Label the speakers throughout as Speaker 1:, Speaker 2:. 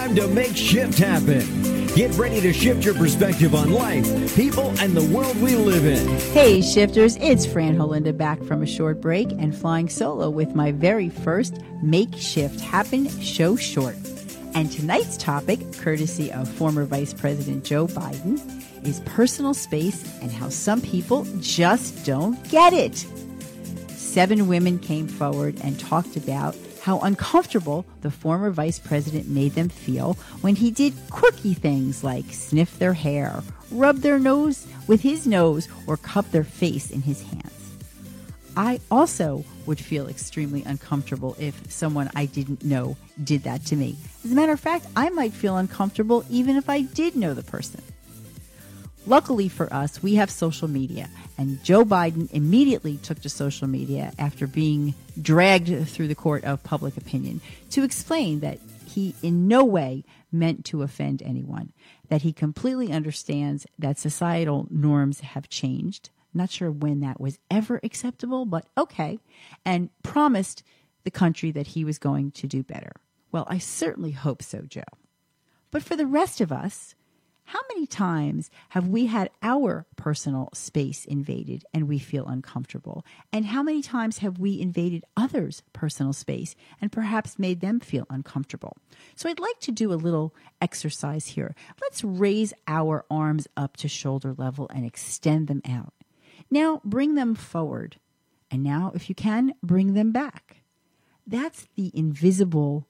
Speaker 1: time to make shift happen. Get ready to shift your perspective on life, people, and the world we live in.
Speaker 2: Hey, shifters, it's Fran Holinda back from a short break and flying solo with my very first Make Shift Happen show short. And tonight's topic, courtesy of former Vice President Joe Biden, is personal space and how some people just don't get it. 7 women came forward and talked about how uncomfortable the former vice president made them feel when he did quirky things like sniff their hair, rub their nose with his nose, or cup their face in his hands. I also would feel extremely uncomfortable if someone I didn't know did that to me. As a matter of fact, I might feel uncomfortable even if I did know the person. Luckily for us, we have social media, and Joe Biden immediately took to social media after being dragged through the court of public opinion to explain that he in no way meant to offend anyone, that he completely understands that societal norms have changed. Not sure when that was ever acceptable, but okay, and promised the country that he was going to do better. Well, I certainly hope so, Joe. But for the rest of us, how many times have we had our personal space invaded and we feel uncomfortable? And how many times have we invaded others' personal space and perhaps made them feel uncomfortable? So I'd like to do a little exercise here. Let's raise our arms up to shoulder level and extend them out. Now bring them forward. And now, if you can, bring them back. That's the invisible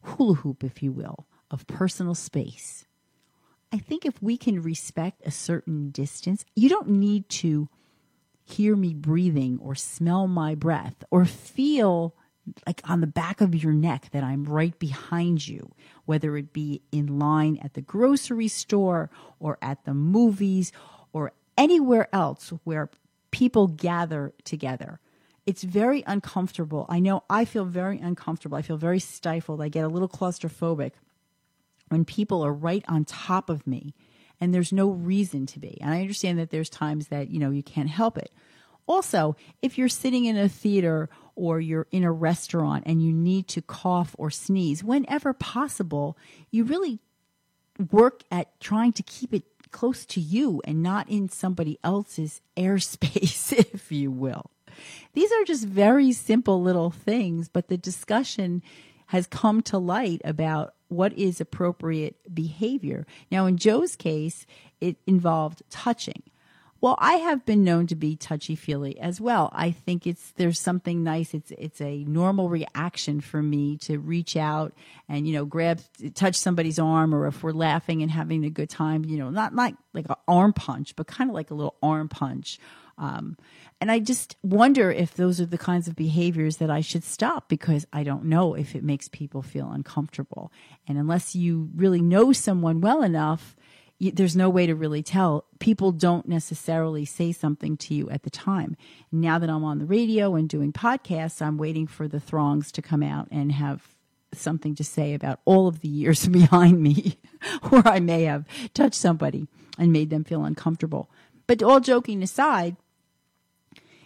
Speaker 2: hula hoop, if you will, of personal space. I think if we can respect a certain distance, you don't need to hear me breathing or smell my breath or feel like on the back of your neck that I'm right behind you, whether it be in line at the grocery store or at the movies or anywhere else where people gather together. It's very uncomfortable. I know I feel very uncomfortable. I feel very stifled. I get a little claustrophobic when people are right on top of me and there's no reason to be. And I understand that there's times that, you can't help it. Also, if you're sitting in a theater or you're in a restaurant and you need to cough or sneeze, whenever possible, you really work at trying to keep it close to you and not in somebody else's airspace, if you will. These are just very simple little things, but the discussion has come to light about what is appropriate behavior. Now, in Joe's case, it involved touching. Well, I have been known to be touchy-feely as well. I think there's something nice. It's a normal reaction for me to reach out and, touch somebody's arm, or if we're laughing and having a good time, not like an arm punch, but kind of like a little arm punch. And I just wonder if those are the kinds of behaviors that I should stop, because I don't know if it makes people feel uncomfortable. And unless you really know someone well enough, there's no way to really tell. People don't necessarily say something to you at the time. Now that I'm on the radio and doing podcasts, I'm waiting for the throngs to come out and have something to say about all of the years behind me where I may have touched somebody and made them feel uncomfortable. But all joking aside,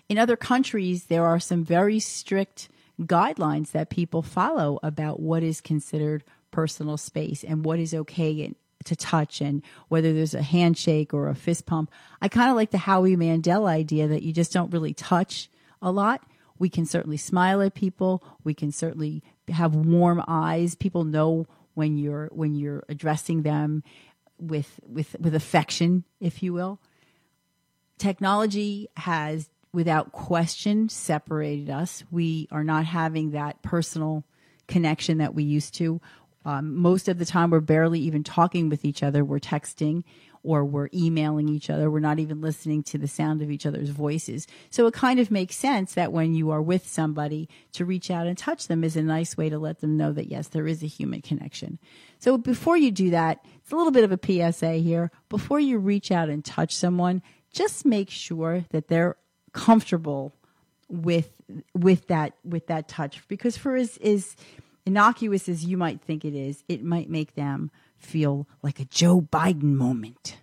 Speaker 2: in other countries, there are some very strict guidelines that people follow about what is considered personal space and what is okay to touch, and whether there's a handshake or a fist pump. I kind of like the Howie Mandel idea that you just don't really touch a lot. We can certainly smile at people. We can certainly have warm eyes. People know when you're addressing them with affection, if you will. Technology has, without question, separated us. We are not having that personal connection that we used to. Most of the time, we're barely even talking with each other. We're texting or we're emailing each other. We're not even listening to the sound of each other's voices. So it kind of makes sense that when you are with somebody, to reach out and touch them is a nice way to let them know that, yes, there is a human connection. So before you do that, it's a little bit of a PSA here. Before you reach out and touch someone, just make sure that they're comfortable with that touch, because for as innocuous as you might think it is, it might make them feel like a Joe Biden moment.